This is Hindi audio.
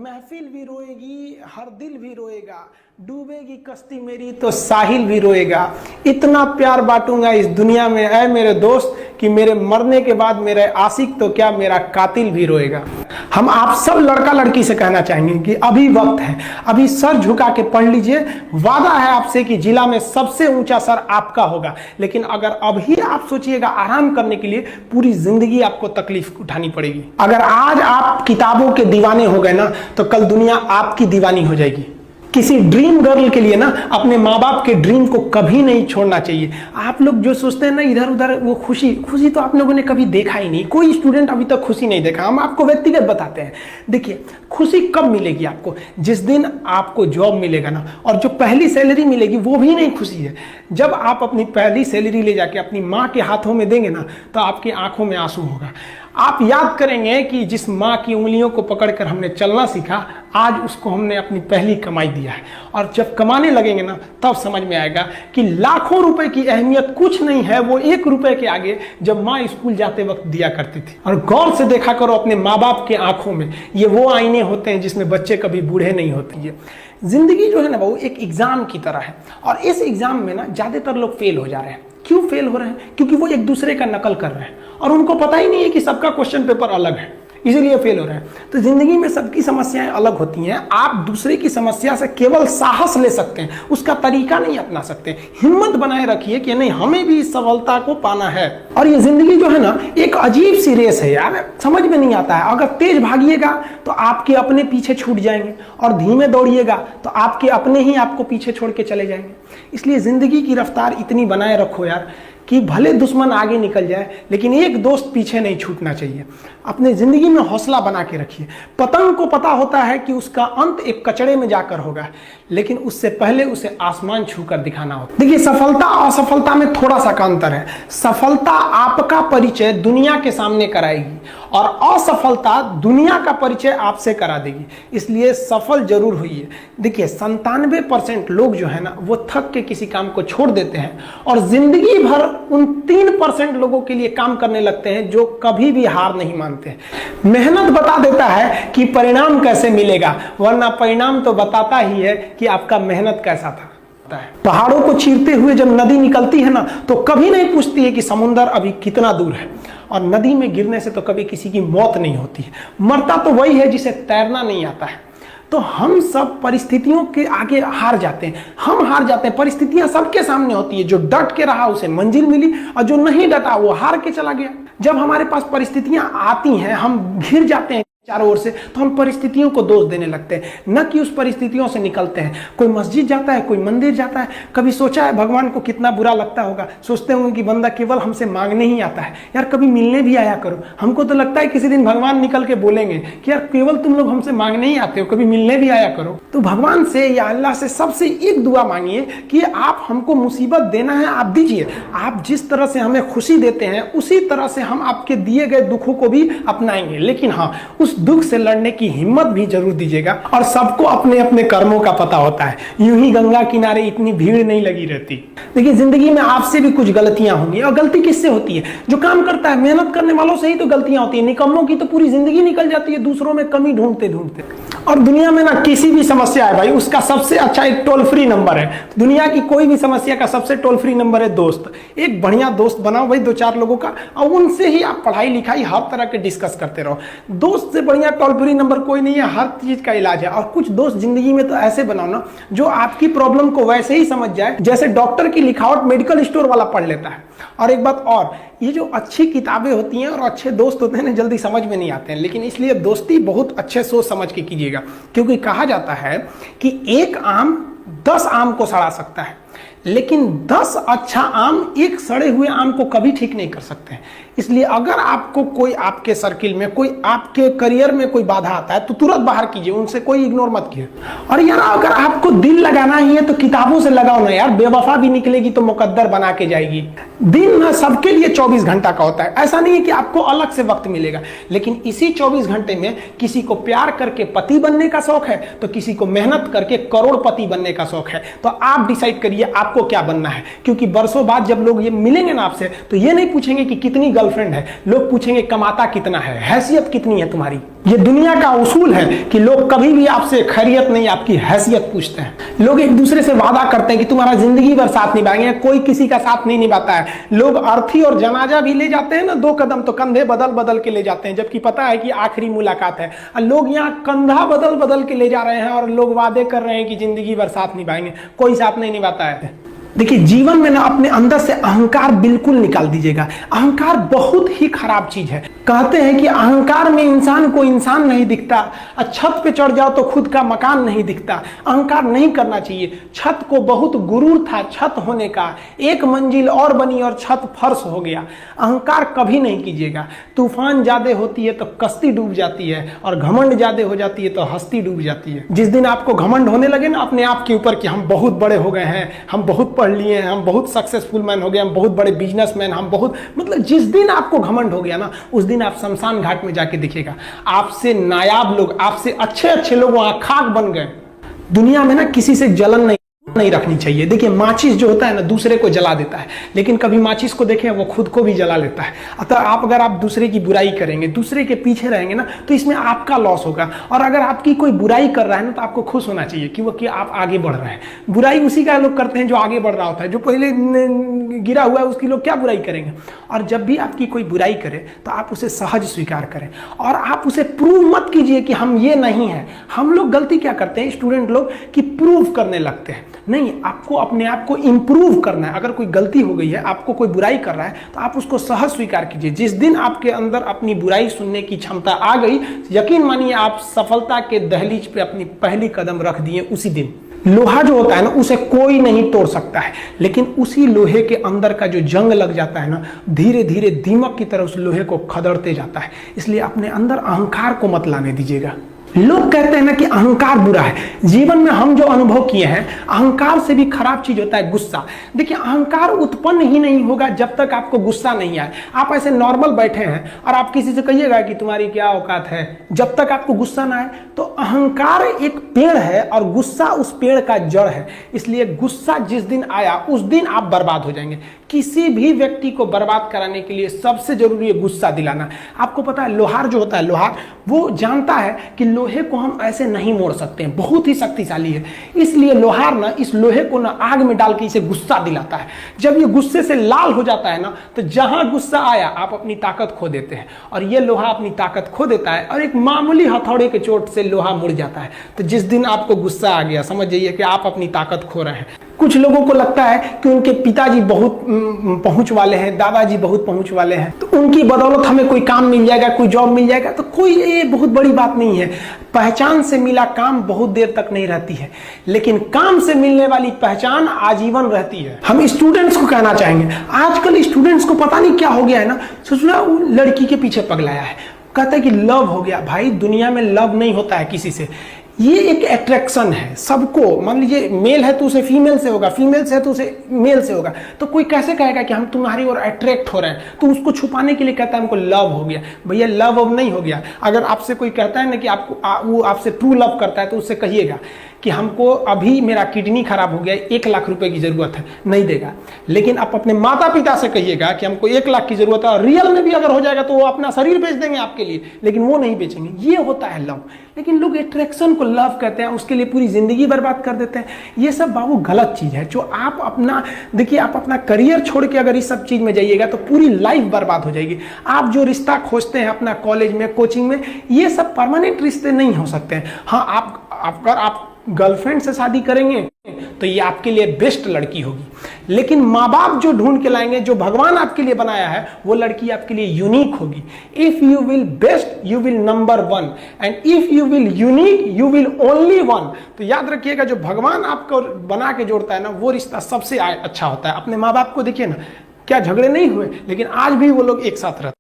महफिल भी रोएगी, हर दिल भी रोएगा, डूबेगी कश्ती मेरी तो साहिल भी रोएगा। इतना प्यार बांटूंगा इस दुनिया में ऐ मेरे दोस्त कि मेरे मरने के बाद मेरे आशिक तो क्या मेरा कातिल भी रोएगा। हम आप सब लड़का लड़की से कहना चाहेंगे कि अभी वक्त है, अभी सर झुका के पढ़ लीजिए। वादा है आपसे कि जिला में सबसे ऊंचा सर आपका होगा, लेकिन अगर अभी आप सोचिएगा आराम करने के लिए, पूरी जिंदगी आपको तकलीफ उठानी पड़ेगी। अगर आज आप किताबों के दीवाने हो गए ना, तो कल दुनिया आपकी दीवानी हो जाएगी। किसी ड्रीम गर्ल के लिए ना अपने माँ बाप के ड्रीम को कभी नहीं छोड़ना चाहिए। आप लोग जो सोचते हैं ना इधर उधर, वो खुशी तो आप लोगों ने कभी देखा ही नहीं। कोई स्टूडेंट अभी तक खुशी नहीं देखा। हम आपको व्यक्तिगत बताते हैं। देखिए, खुशी कब मिलेगी आपको? जिस दिन आपको जॉब मिलेगा ना, और जो पहली सैलरी मिलेगी वो भी नहीं खुशी है। जब आप अपनी पहली सैलरी ले जाके अपनी माँ के हाथों में देंगे ना, तो आपकी आंखों में आंसू होगा। आप याद करेंगे कि जिस माँ की उंगलियों को पकड़कर हमने चलना सीखा, आज उसको हमने अपनी पहली कमाई दिया है। और जब कमाने लगेंगे ना, तब समझ में आएगा कि लाखों रुपए की अहमियत कुछ नहीं है वो 1 रुपए के आगे, जब माँ स्कूल जाते वक्त दिया करती थी। और गौर से देखा करो अपने माँ बाप के आंखों में, ये वो आईने होते हैं जिसमें बच्चे कभी बूढ़े नहीं होते। ये जिंदगी जो है ना, वो एक एग्जाम की तरह है। और इस एग्जाम में ना ज्यादातर लोग फेल हो जा रहे हैं। क्यों फेल हो रहे हैं? क्योंकि वो एक दूसरे का नकल कर रहे हैं और उनको पता ही नहीं है कि सबका क्वेश्चन पेपर अलग है, इसीलिए फेल हो रहे हैं। तो जिंदगी में सबकी समस्याएं अलग होती हैं। आप दूसरे की समस्या से केवल साहस ले सकते हैं, उसका तरीका नहीं अपना सकते। हिम्मत बनाए रखिए कि नहीं, हमें भी इस सफलता को पाना है। और ये जिंदगी जो है ना, एक अजीब सी रेस है यार, समझ में नहीं आता है। अगर तेज भागिएगा तो आपके अपने पीछे छूट जाएंगे, और धीमे दौड़िएगा तो आपके अपने ही आपको पीछे छोड़ के चले जाएंगे। इसलिए जिंदगी की रफ्तार इतनी बनाए रखो यार कि भले दुश्मन आगे निकल जाए, लेकिन एक दोस्त पीछे नहीं छूटना चाहिए। अपने जिंदगी में हौसला बना के रखिए। पतंग को पता होता है कि उसका अंत एक कचड़े में जाकर होगा, लेकिन उससे पहले उसे आसमान छूकर दिखाना होता है। देखिए, सफलता और असफलता में थोड़ा सा अंतर है। सफलता आपका परिचय दुनिया के सामने कराएगी, और असफलता दुनिया का परिचय आपसे करा देगी। इसलिए सफल जरूर होइए। देखिए, 97% लोग जो है ना, वो थक के किसी काम को छोड़ देते हैं, और जिंदगी भर उन 3% लोगों के लिए काम करने लगते हैं जो कभी भी हार नहीं मानते। मेहनत बता देता है कि परिणाम कैसे मिलेगा, वरना परिणाम तो बताता ही है कि आपका मेहनत कैसा था। पहाड़ों को चीरते हुए जब नदी निकलती है ना, तो कभी नहीं पूछती है कि समुद्र अभी कितना दूर है। और नदी में गिरने से तो कभी किसी की मौत नहीं होती है। मरता तो वही है जिसे तैरना नहीं आता है। तो हम सब परिस्थितियों के आगे हार जाते हैं। हम हार जाते हैं। परिस्थितियां सबके सामने होती है। जो डट के रहा उसे मंजिल मिली, और जो नहीं डटा वो हार के चला गया। जब हमारे पास परिस्थितियां आती हैं, हम घिर जाते हैं चारों ओर से, तो हम परिस्थितियों को दोष देने लगते हैं, न कि उस परिस्थितियों से निकलते हैं। कोई मस्जिद जाता है, कोई मंदिर जाता है, कभी सोचा है भगवान को कितना बुरा लगता होगा? सोचते होंगे कि बंदा केवल हमसे मांगने ही आता है। यार, कभी मिलने भी आया करो। हमको तो लगता है किसी दिन भगवान निकल के बोलेंगे कि यार केवल तुम लोग हमसे मांगने ही आते हो, कभी मिलने भी आया करो। तो भगवान से या अल्लाह से सबसे एक दुआ मांगिए कि आप हमको मुसीबत देना है, आप दीजिए। आप जिस तरह से हमें खुशी देते हैं, उसी तरह से हम आपके दिए गए दुखों को भी अपनाएंगे। लेकिन हाँ, उस दुख से लड़ने की हिम्मत भी जरूर दीजिएगा। और सबको अपने अपने कर्मों का पता होता है। यूं ही गंगा किनारे इतनी भीड़ नहीं लगी रहती। देखिए, जिंदगी में आपसे भी कुछ गलतियां होंगी। और गलती किससे होती है? जो काम करता है, मेहनत करने वालों से ही तो गलतियां होती है। निकम्मों की तो पूरी जिंदगी निकल जाती है दूसरों में कमी ढूंढते ढूंढते। और दुनिया में ना किसी भी समस्या है भाई, उसका सबसे अच्छा एक टोल फ्री नंबर है। दुनिया की कोई भी समस्या का सबसे टोल फ्री नंबर है दोस्त। एक बढ़िया दोस्त बनाओ भाई, 2-4 लोगों का, और उनसे ही आप पढ़ाई लिखाई हर तरह के डिस्कस करते रहो। दोस्त से बढ़िया टोल फ्री नंबर कोई नहीं है। हर चीज का इलाज है। और कुछ दोस्त जिंदगी में तो ऐसे बनाओ ना, जो आपकी प्रॉब्लम को वैसे ही समझ जाए जैसे डॉक्टर की लिखावट मेडिकल स्टोर वाला पढ़ लेता है। और एक बात और, ये जो अच्छी किताबें होती हैं और अच्छे दोस्त होते हैं ना, जल्दी समझ में नहीं आते हैं। लेकिन इसलिए दोस्ती बहुत अच्छे सोच समझ के कीजिएगा, क्योंकि कहा जाता है कि एक आम 10 आम को सड़ा सकता है, लेकिन 10 अच्छा आम एक सड़े हुए आम को कभी ठीक नहीं कर सकते। इसलिए अगर आपको कोई आपके सर्किल में, कोई आपके करियर में कोई बाधा आता है, तो तुरंत बाहर कीजिए, उनसे कोई इग्नोर मत कीजिए। और यार, अगर आपको दिल लगाना ही है तो किताबों से लगाओ ना यार। बेवफा भी निकलेगी तो मुकद्दर बना के जाएगी। दिन ना सबके लिए 24 घंटा का होता है। ऐसा नहीं है कि आपको अलग से वक्त मिलेगा, लेकिन इसी 24 घंटे में किसी को प्यार करके पति बनने का शौक है, तो किसी को मेहनत करके करोड़पति बनने का शौक है। तो आप डिसाइड करिए आपको क्या बनना है, क्योंकि बरसों बाद जब लोग ये मिलेंगे ना आपसे तो ये नहीं पूछेंगे कि कितनी गर्लफ्रेंड है, लोग पूछेंगे कमाता कितना है, हैसियत कितनी है तुम्हारी। ये दुनिया का उसूल है कि लोग कभी भी आपसे खैरियत नहीं, आपकी हैसियत पूछते हैं। लोग एक दूसरे से वादा करते हैं कि तुम्हारा जिंदगी भर साथ निभाएंगे, कोई किसी का साथ नहीं निभाता है। लोग अर्थी और जनाजा भी ले जाते हैं ना 2 कदम, तो कंधे बदल बदल के ले जाते हैं, जबकि पता है कि आखिरी मुलाकात है। और लोग यहाँ कंधा बदल बदल के ले जा रहे हैं और लोग वादे कर रहे हैं कि जिंदगी भर साथ निभाएंगे, कोई साथ नहीं निभाता है। देखिए, जीवन में ना अपने अंदर से अहंकार बिल्कुल निकाल दीजिएगा। अहंकार बहुत ही खराब चीज है। कहते हैं कि अहंकार में इंसान को इंसान नहीं दिखता, और छत पे चढ़ जाओ तो खुद का मकान नहीं दिखता। अहंकार नहीं करना चाहिए। छत को बहुत गुरूर था छत होने का, 1 मंजिल और बनी और छत फर्श हो गया। अहंकार कभी नहीं कीजिएगा। तूफान ज्यादा होती है तो कश्ती डूब जाती है, और घमंड ज्यादा हो जाती है तो हस्ती डूब जाती है। जिस दिन आपको घमंड होने लगे ना अपने आप के ऊपर कि हम बहुत बड़े हो गए हैं, हम बहुत पढ़ लिए हैं, हम बहुत सक्सेसफुल मैन हो गए, हम बहुत बड़े बिजनेसमैन, हम बहुत, मतलब जिस दिन आपको घमंड हो गया ना, उस दिन आप शमशान घाट में जाके देखिएगा, आपसे नायाब लोग, आपसे अच्छे अच्छे लोग वहां खाक बन गए। दुनिया में ना किसी से जलन नहीं रखनी चाहिए। देखिए, माचिस जो होता है ना दूसरे को जला देता है, लेकिन कभी माचिस को देखें वो खुद को भी जला लेता है। अतः अगर आप दूसरे की बुराई करेंगे, दूसरे के पीछे रहेंगे ना, तो इसमें आपका लॉस होगा। और अगर आपकी कोई बुराई कर रहा है ना, तो आपको खुश होना चाहिए कि आप आगे बढ़ रहे हैं। बुराई उसी का लोग करते हैं जो आगे बढ़ रहा होता है। जो पहले गिरा हुआ है उसकी लोग क्या बुराई करेंगे। और जब भी आपकी कोई बुराई करे तो आप उसे सहज स्वीकार करें, और आप उसे प्रूव मत कीजिए कि हम ये नहीं है। हम लोग गलती क्या करते हैं स्टूडेंट लोग, कि प्रूव करने लगते हैं। नहीं, आपको अपने आप को इंप्रूव करना है। अगर कोई गलती हो गई है, आपको कोई बुराई कर रहा है, तो आप उसको सहज स्वीकार कीजिए। जिस दिन आपके अंदर अपनी बुराई सुनने की क्षमता आ गई, यकीन मानिए आप सफलता के दहलीज पे अपनी पहली कदम रख दिए उसी दिन। लोहा जो होता है ना, उसे कोई नहीं तोड़ सकता है, लेकिन उसी लोहे के अंदर का जो जंग लग जाता है ना, धीरे धीरे दीमक की तरह उस लोहे को खदड़ते जाता है। इसलिए अपने अंदर अहंकार को मत लाने दीजिएगा। लोग कहते हैं ना कि अहंकार बुरा है। जीवन में हम जो अनुभव किए हैं, अहंकार से भी खराब चीज होता है गुस्सा। देखिए, अहंकार उत्पन्न ही नहीं होगा जब तक आपको गुस्सा नहीं आए। आप ऐसे नॉर्मल बैठे हैं और आप किसी से कहिएगा कि तुम्हारी क्या औकात है, जब तक आपको गुस्सा ना आए। तो अहंकार एक पेड़ है और गुस्सा उस पेड़ का जड़ है। इसलिए गुस्सा जिस दिन आया उस दिन आप बर्बाद हो जाएंगे। किसी भी व्यक्ति को बर्बाद कराने के लिए सबसे जरूरी है गुस्सा दिलाना। आपको पता है, लोहार जो होता है, लोहार वो जानता है कि लोहे को हम ऐसे नहीं मोड़ सकते हैं, बहुत ही शक्तिशाली है। इसलिए लोहार ना इस लोहे को ना आग में डाल के इसे गुस्सा दिलाता है। जब ये गुस्से से लाल हो जाता है ना, तो जहां गुस्सा आया आप अपनी ताकत खो देते हैं, और ये लोहा अपनी ताकत खो देता है, और एक मामूली हथौड़े के चोट से लोहा मुड़ जाता है। तो जिस दिन आपको गुस्सा आ गया, समझ जाइए कि आप अपनी ताकत खो रहे हैं। कुछ लोगों को लगता है कि उनके पिताजी बहुत पहुंच वाले हैं, दादाजी बहुत पहुंच वाले हैं, तो उनकी बदौलत हमें कोई काम मिल जाएगा, कोई जॉब मिल जाएगा। तो कोई ये बहुत बड़ी बात नहीं है। पहचान से मिला काम बहुत देर तक नहीं रहती है, लेकिन काम से मिलने वाली पहचान आजीवन रहती है। हम स्टूडेंट्स को कहना चाहेंगे, आजकल स्टूडेंट्स को पता नहीं क्या हो गया है ना, सोचना लड़की के पीछे पगलाया है, कहता है कि लव हो गया। भाई, दुनिया में लव नहीं होता है किसी से। ये एक अट्रैक्शन है सबको। मान लीजिए मेल है तो उसे फीमेल से होगा, फीमेल से है तो उसे मेल से होगा। तो कोई कैसे कहेगा कि हम तुम्हारी ओर अट्रैक्ट हो रहे हैं, तो उसको छुपाने के लिए कहता है हमको लव हो गया। भैया, लव अब नहीं हो गया। अगर आपसे कोई कहता है ना कि वो आपसे ट्रू लव करता है, तो उससे कहिएगा कि हमको अभी मेरा किडनी खराब हो गया, 1 लाख रुपए की जरूरत है, नहीं देगा। लेकिन आप अपने माता पिता से कहिएगा कि हमको 1 लाख की जरूरत है, और रियल में भी अगर हो जाएगा तो वो अपना शरीर बेच देंगे आपके लिए, लेकिन वो नहीं बेचेंगे। ये होता है लव। लेकिन लोग अट्रैक्शन को लव कहते हैं, उसके लिए पूरी जिंदगी बर्बाद कर देते हैं। ये सब बाबू गलत चीज है। जो आप अपना, देखिए, आप अपना करियर छोड़ के अगर इस सब चीज में जाइएगा तो पूरी लाइफ बर्बाद हो जाएगी। आप जो रिश्ता खोजते हैं अपना कॉलेज में, कोचिंग में, ये सब परमानेंट रिश्ते नहीं हो सकते हैं। हाँ, अगर आप गर्लफ्रेंड से शादी करेंगे तो ये आपके लिए बेस्ट लड़की होगी, लेकिन माँ बाप जो ढूंढ के लाएंगे, जो भगवान आपके लिए बनाया है, वो लड़की आपके लिए यूनिक होगी। If you will best, you will number 1, and if you will unique, you will only 1। तो याद रखिएगा, जो भगवान आपको बना के जोड़ता है ना, वो रिश्ता सबसे अच्छा होता है। अपने माँ बाप को देखिए ना, क्या झगड़े नहीं हुए, लेकिन आज भी वो लोग एक साथ रहते हैं।